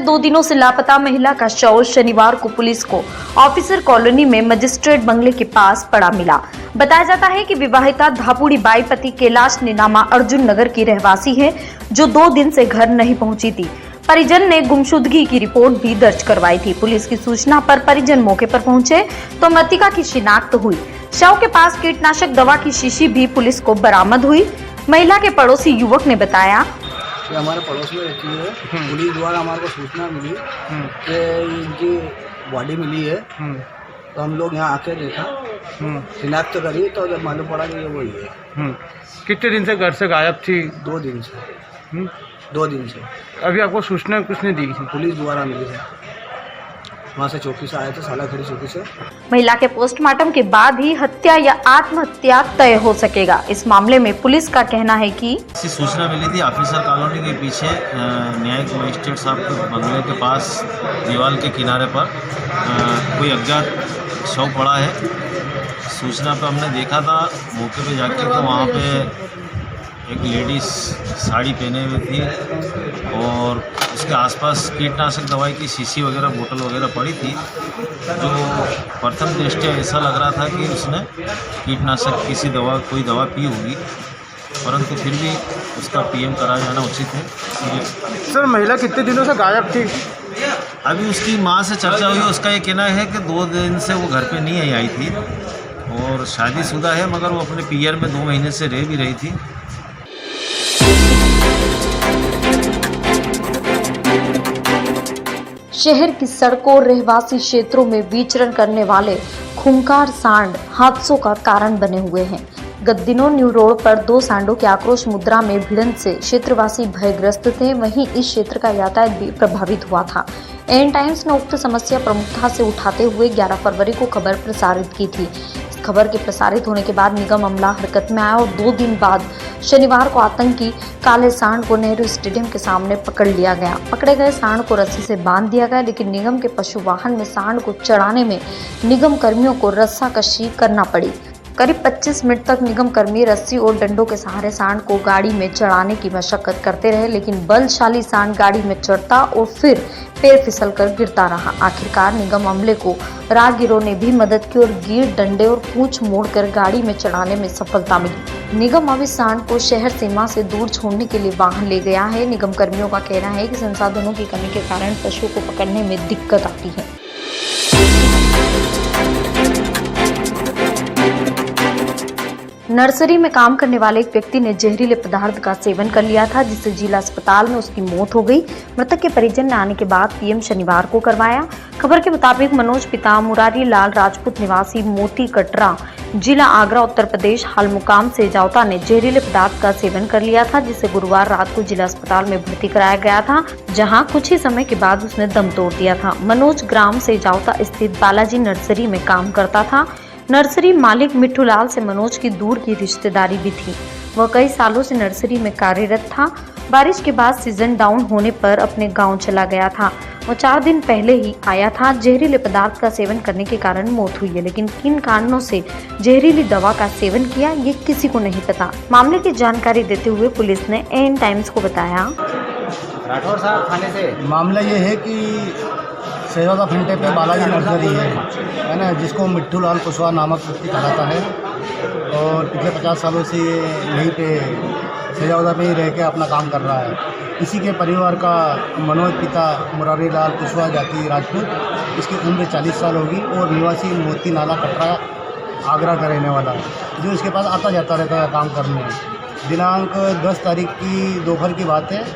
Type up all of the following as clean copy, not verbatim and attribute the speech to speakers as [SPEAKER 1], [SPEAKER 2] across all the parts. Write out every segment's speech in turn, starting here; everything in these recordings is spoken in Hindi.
[SPEAKER 1] 2 दिनों से लापता महिला का शव शनिवार को पुलिस को ऑफिसर कॉलोनी में मजिस्ट्रेट बंगले के पास पड़ा मिला। बताया जाता है कि विवाहिता धापुड़ी बाई पति कैलाश निनामा अर्जुन नगर की रहवासी है, जो 2 दिन से घर नहीं पहुंची थी। परिजन ने गुमशुदगी की रिपोर्ट भी दर्ज करवाई थी। पुलिस की सूचना पर परिजन मौके पर पहुंचे तो मृतका की शिनाख्त हुई। शव के पास कीटनाशक दवा की शीशी भी पुलिस को बरामद हुई। महिला के पड़ोसी युवक ने बताया,
[SPEAKER 2] ये हमारे पड़ोस में रहती है। पुलिस द्वारा हमारे को सूचना मिली कि इनकी बॉडी मिली है, तो हम लोग यहाँ आके देखा, शिनाख्त करी, तो जब मालूम पड़ा कि ये वही है।
[SPEAKER 3] कितने दिन से घर से गायब थी?
[SPEAKER 2] 2 दिन से। 2 दिन से।
[SPEAKER 3] अभी आपको सूचना किसने दी थी?
[SPEAKER 2] पुलिस द्वारा मिली है, वहाँ से चौकी से आए थे, सालाखड़ी चौकी से।
[SPEAKER 1] महिला के पोस्टमार्टम के बाद ही हत्या या आत्महत्या तय हो सकेगा। इस मामले में पुलिस का कहना है कि
[SPEAKER 4] ऐसी सूचना मिली थी ऑफिसर कॉलोनी के पीछे न्यायिक मजिस्ट्रेट साहब के बंगले के पास दीवार के किनारे पर कोई अज्ञात शव पड़ा है। सूचना पे हमने देखा था, मौके पे जाके तो वहाँ पे एक लेडीज साड़ी पहने हुई थी और उसके आसपास कीटनाशक दवाई की शीशी वगैरह बोतल वगैरह पड़ी थी, जो प्रथम दृष्टया ऐसा लग रहा था कि उसने कीटनाशक कोई दवा पी होगी, परंतु फिर भी उसका पीएम कराया जाना उचित है। इसलिए
[SPEAKER 3] सर, महिला कितने दिनों से गायब थी?
[SPEAKER 4] अभी उसकी माँ से चर्चा हुई, उसका ये कहना है कि 2 दिन से वो घर पे नहीं आई थी और शादीशुदा है, मगर वो अपने पीयर में 2 महीने से रह भी रही थी।
[SPEAKER 1] शहर की सड़कों और रहवासी क्षेत्रों में विचरण करने वाले खूंखार सांड हादसों का कारण बने हुए हैं। गत दिनों न्यू रोड पर 2 सांडों की आक्रोश मुद्रा में भिड़ंत से क्षेत्रवासी भयग्रस्त थे। वहीं इस क्षेत्र का यातायात भी प्रभावित हुआ था। एन टाइम्स ने उक्त समस्या प्रमुखता से उठाते हुए 11 फरवरी को खबर प्रसारित की थी। इस खबर के प्रसारित होने के बाद निगम अमला हरकत में आया और 2 दिन बाद शनिवार को आतंकी काले सांड को नेहरू स्टेडियम के सामने पकड़ लिया गया। पकड़े गए सांड को रस्सी से बांध दिया गया, लेकिन निगम के पशु वाहन में सांड को चढ़ाने में निगम कर्मियों को रस्साकशी करना पड़ी। करीब 25 मिनट तक निगम कर्मी रस्सी और डंडों के सहारे सांड को गाड़ी में चढ़ाने की मशक्कत करते रहे, लेकिन बलशाली सांड गाड़ी में चढ़ता और फिर पैर फिसलकर गिरता रहा। आखिरकार निगम अमले को राहगीरों ने भी मदद की और गिर, डंडे और पूंछ मोड़कर गाड़ी में चढ़ाने में सफलता मिली। निगम अब इस सांड को शहर सीमा से दूर छोड़ने के लिए वाहन ले गया है। निगम कर्मियों का कहना है कि संसाधनों की कमी के कारण पशुओं को पकड़ने में दिक्कत आती है। नर्सरी में काम करने वाले एक व्यक्ति ने जहरीले पदार्थ का सेवन कर लिया था, जिससे जिला अस्पताल में उसकी मौत हो गई। मृतक के परिजन ने आने के बाद पीएम शनिवार को करवाया। खबर के मुताबिक मनोज पिता मुरारी लाल राजपूत निवासी मोती कटरा, जिला आगरा, उत्तर प्रदेश, हाल मुकाम से जावता ने जहरीले पदार्थ का सेवन कर लिया था, जिसे गुरुवार रात को जिला अस्पताल में भर्ती कराया गया था, जहां कुछ ही समय के बाद उसने दम तोड़ दिया था। मनोज ग्राम से जावता स्थित बालाजी नर्सरी में काम करता था। नर्सरी मालिक मिट्ठूलाल से मनोज की दूर की रिश्तेदारी भी थी। वह कई सालों से नर्सरी में कार्यरत था। बारिश के बाद सीजन डाउन होने पर अपने गांव चला गया था। वह 4 दिन पहले ही आया था। जहरीले पदार्थ का सेवन करने के कारण मौत हुई है, लेकिन किन कारणों से जहरीली दवा का सेवन किया, ये किसी को नहीं पता। मामले की जानकारी देते हुए पुलिस ने एन टाइम्स को बताया,
[SPEAKER 2] राठौर साहब थाने से मामला ये है कि सेवा फंटे पे बालाजी नर्सरी है ना, जिसको मिट्ठूलाल कुशवाहा नामक व्यक्ति कहलाता है और पिछले 50 सालों से ये यहीं पे सेजावदा पे ही रह के अपना काम कर रहा है। इसी के परिवार का मनोज पिता मुरारी लाल कुशवाहा जाति राजपूत, इसकी उम्र 40 साल होगी और निवासी मोती नाला कटरा आगरा का रहने वाला है, जो इसके पास आता जाता रहता है काम करने। दिनांक 10 तारीख की दोपहर की बात है।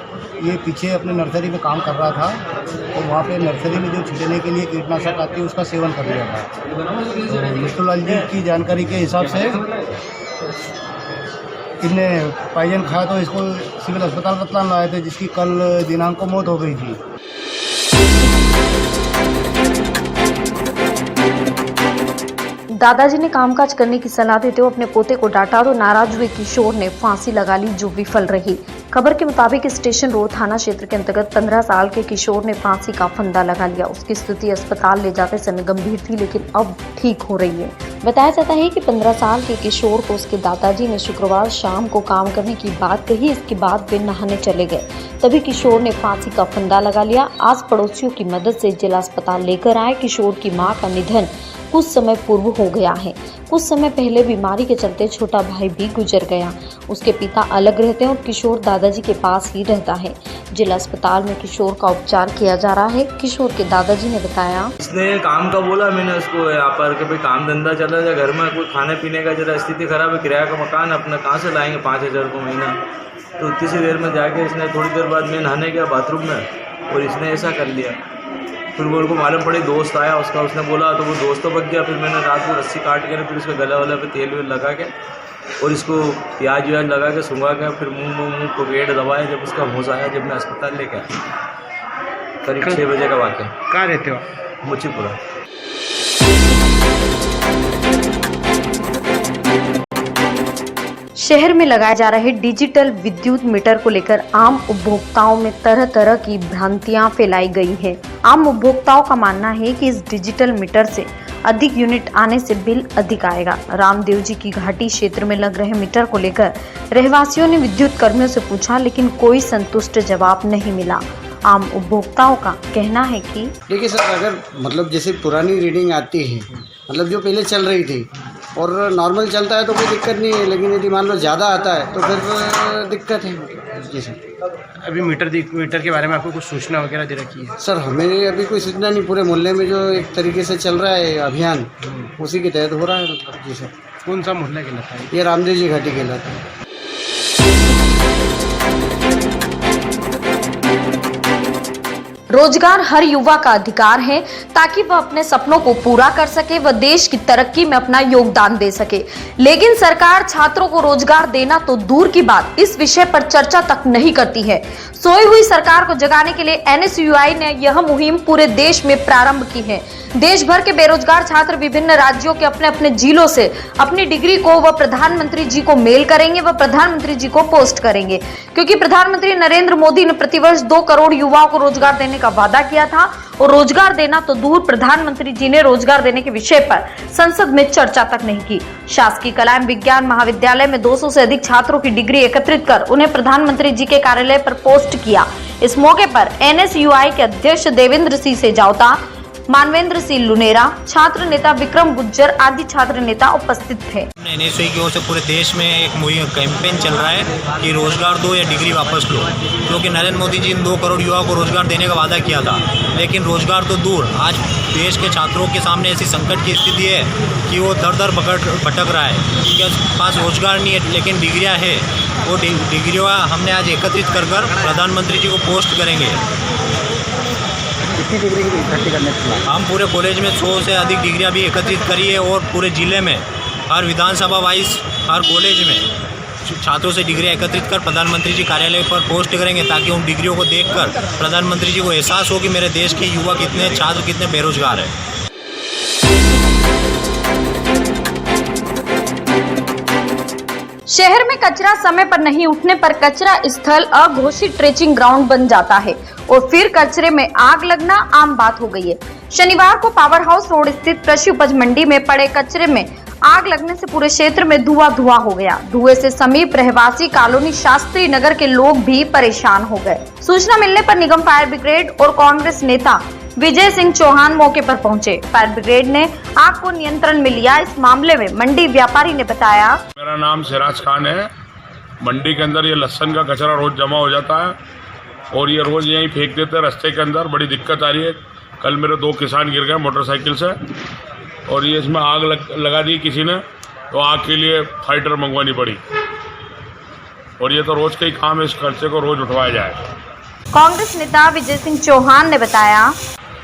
[SPEAKER 2] ये पीछे अपने नर्सरी में काम कर रहा था, तो वहाँ पे नर्सरी में जो छिड़कने के लिए कीटनाशक आती है उसका सेवन कर लिया था। तो मिट्ठूलाल जी की जानकारी के हिसाब से इनने पाइजन खाया, तो इसको सिविल अस्पताल रतलाम लाए थे, जिसकी कल दिनांक को मौत हो गई थी।
[SPEAKER 1] दादाजी ने कामकाज करने की सलाह देते हुए अपने पोते को डांटा तो नाराज हुए किशोर ने फांसी लगा ली, जो विफल रही। खबर के मुताबिक स्टेशन रोड थाना क्षेत्र के अंतर्गत 15 साल के किशोर ने फांसी का फंदा लगा लिया। उसकी स्थिति अस्पताल ले जाते समय गंभीर थी, लेकिन अब ठीक हो रही है। बताया जाता है कि 15 साल के किशोर को उसके दादाजी ने शुक्रवार शाम को काम करने की बात कही। इसके बाद वे नहाने चले गए, तभी किशोर ने फांसी का फंदा लगा लिया। आस पड़ोसियों की मदद से जिला अस्पताल लेकर आए। किशोर की मां का निधन कुछ समय पूर्व हो गया है। कुछ समय पहले बीमारी के चलते छोटा भाई भी गुजर गया। उसके पिता अलग रहते हैं और किशोर दादाजी के पास ही रहता है। जिला अस्पताल में किशोर का उपचार किया जा रहा है। किशोर के दादाजी ने बताया,
[SPEAKER 5] इसने काम का बोला, मैंने उसको यहाँ पर कि भाई काम धंधा चला जाए, घर में कोई खाने पीने का जरा स्थिति खराब है, किराया का मकान अपना कहाँ से लाएंगे 5,000 रुपये महीना। तो उतनी सी देर में जाके इसने थोड़ी देर बाद मैं नहाने गया बाथरूम में और इसने ऐसा कर लिया। फिर वो उनको मालूम पड़ी, दोस्त आया उसका, उसने बोला तो वो दोस्त तो बच गया। फिर मैंने रात को रस्सी काट के फिर उसके गला वाला पे तेल वेल लगा के और इसको प्याज व्याज लगा के सुंगा के फिर मुँह को पेट दबाया। जब उसका होश आया, जब मैं अस्पताल लेके आया, करीब 6 बजे का वाक़या।
[SPEAKER 3] कहाँ रहते हो?
[SPEAKER 5] मुचीपुरा।
[SPEAKER 1] शहर में लगाए जा रहे डिजिटल विद्युत मीटर को लेकर आम उपभोक्ताओं में तरह तरह की भ्रांतियां फैलाई गई है। आम उपभोक्ताओं का मानना है कि इस डिजिटल मीटर से अधिक यूनिट आने से बिल अधिक आएगा। रामदेव जी की घाटी क्षेत्र में लग रहे मीटर को लेकर रहवासियों ने विद्युत कर्मियों से पूछा, लेकिन कोई संतुष्ट जवाब नहीं मिला। आम उपभोक्ताओं का कहना है कि
[SPEAKER 2] देखिए सर, अगर मतलब जैसे पुरानी रीडिंग आती है, मतलब जो पहले चल रही थी और नॉर्मल चलता है तो कोई दिक्कत नहीं है, लेकिन यदि मान लो ज़्यादा आता है तो फिर दिक्कत है। जी सर।
[SPEAKER 3] अभी मीटर के बारे में आपको कुछ सूचना वगैरह दे रखी है?
[SPEAKER 2] सर हमें अभी कोई सूचना नहीं, पूरे मोहल्ले में जो एक तरीके से चल रहा है अभियान, उसी के तहत हो रहा है। मतलब जी सर।
[SPEAKER 3] कौन सा मोहल्ला कहलाता है?
[SPEAKER 2] ये रामदेव जी घाटी कहलाता है।
[SPEAKER 1] रोजगार हर युवा का अधिकार है, ताकि वह अपने सपनों को पूरा कर सके, वह देश की तरक्की में अपना योगदान दे सके। लेकिन सरकार छात्रों को रोजगार देना तो दूर की बात, इस विषय पर चर्चा तक नहीं करती है। सोई हुई सरकार को जगाने के लिए NSUI ने यह मुहिम पूरे देश में प्रारंभ की है। देश भर के बेरोजगार छात्र विभिन्न राज्यों के अपने अपने जिलों से अपनी डिग्री को वह प्रधानमंत्री जी को मेल करेंगे, वह प्रधानमंत्री जी को पोस्ट करेंगे, क्योंकि प्रधानमंत्री नरेंद्र मोदी ने प्रतिवर्ष 2 करोड़ युवाओं को रोजगार देने का वादा किया था। और रोजगार देना तो दूर, प्रधानमंत्री जी ने रोजगार देने के विषय पर संसद में चर्चा तक नहीं की। शासकीय कला एवं विज्ञान महाविद्यालय में 200 से अधिक छात्रों की डिग्री एकत्रित कर उन्हें प्रधानमंत्री जी के कार्यालय पर पोस्ट किया। इस मौके पर NSUI के अध्यक्ष देवेंद्र सिंह सेजावता, मानवेंद्र सिंह लुनेरा, छात्र नेता विक्रम गुज्जर आदि छात्र नेता उपस्थित थे।
[SPEAKER 6] NSUI की ओर से पूरे देश में एक मुहिम कैंपेन चल रहा है कि रोजगार दो या डिग्री वापस लो, क्योंकि नरेंद्र मोदी जी ने 2 करोड़ युवाओं को रोजगार देने का वादा किया था। लेकिन रोजगार तो दूर, आज देश के छात्रों के सामने ऐसी संकट की स्थिति है कि वो दर भटक रहा है। उनके पास रोजगार नहीं है, लेकिन डिग्रियाँ है। वो डिग्रियाँ हमने आज एकत्रित कर प्रधानमंत्री जी को पोस्ट करेंगे।
[SPEAKER 2] कितनी डिग्री की इकट्ठी करने के लिए
[SPEAKER 6] हम पूरे कॉलेज में 100 से अधिक डिग्रियां भी एकत्रित करी है और पूरे जिले में हर विधानसभा वाइज हर कॉलेज में छात्रों से डिग्रियां एकत्रित कर प्रधानमंत्री जी कार्यालय पर पोस्ट करेंगे, ताकि उन डिग्रियों को देखकर प्रधानमंत्री जी को एहसास हो कि मेरे देश के युवा कितने छात्र कितने बेरोजगार हैं।
[SPEAKER 1] शहर में कचरा समय पर नहीं उठने पर कचरा स्थल अघोषित ट्रेचिंग ग्राउंड बन जाता है और फिर कचरे में आग लगना आम बात हो गई है। शनिवार को पावर हाउस रोड स्थित कृषि उपज मंडी में पड़े कचरे में आग लगने से पूरे क्षेत्र में धुआं हो गया। धुएं से समीप रहवासी कॉलोनी शास्त्री नगर के लोग भी परेशान हो गए। सूचना मिलने पर निगम फायर ब्रिगेड और कांग्रेस नेता विजय सिंह चौहान मौके पर पहुंचे। फायर ब्रिगेड ने आग को नियंत्रण में लिया। इस मामले में मंडी व्यापारी ने बताया,
[SPEAKER 7] मेरा नाम सिराज खान है। मंडी के अंदर ये लहसन का कचरा रोज जमा हो जाता है और ये रोज यहीं फेंक देते हैं रास्ते के अंदर। बड़ी दिक्कत आ रही है। कल मेरे 2 किसान गिर गए मोटरसाइकिल से और ये इसमें आग लगा दी किसी ने, तो आग के लिए फाइटर मंगवानी पड़ी और ये तो रोज का ही काम है, इस खर्चे को रोज उठवाया जाए।
[SPEAKER 1] कांग्रेस नेता विजय सिंह चौहान ने बताया,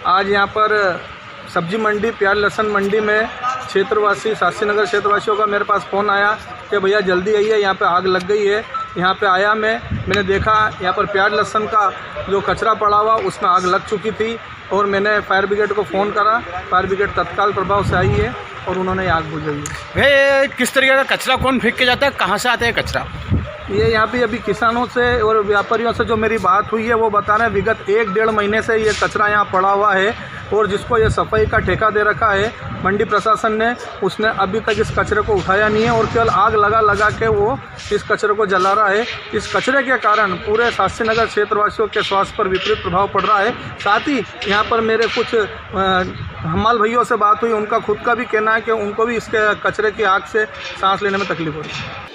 [SPEAKER 8] आज यहाँ पर सब्जी मंडी प्याज लहसुन मंडी में क्षेत्रवासी शास्त्री नगर क्षेत्रवासियों का मेरे पास फ़ोन आया कि भैया जल्दी आइए, यहाँ पे आग लग गई है। यहाँ पे आया मैंने देखा यहाँ पर प्याज लहसुन का जो कचरा पड़ा हुआ उसमें आग लग चुकी थी और मैंने फायर ब्रिगेड को फ़ोन करा। फायर ब्रिगेड तत्काल प्रभाव से आई है और उन्होंने आग बुझाई है।
[SPEAKER 3] भाई किस तरीके का कचरा कौन फेंक के जाता है, कहाँ से आता है कचरा?
[SPEAKER 8] ये यहाँ पे अभी किसानों से और व्यापारियों से जो मेरी बात हुई है वो बता रहे हैं विगत 1-1.5 महीने से ये कचरा यहाँ पड़ा हुआ है और जिसको ये सफाई का ठेका दे रखा है मंडी प्रशासन ने, उसने अभी तक इस कचरे को उठाया नहीं है और केवल आग लगा के वो इस कचरे को जला रहा है। इस कचरे के कारण पूरे शास्त्री नगर क्षेत्रवासियों के स्वास्थ्य पर विपरीत प्रभाव पड़ रहा है। साथ ही यहाँ पर मेरे कुछ हमाल भैयों से बात हुई, उनका खुद का भी कहना है कि उनको भी इसके कचरे की आग से सांस लेने में तकलीफ हो रही है।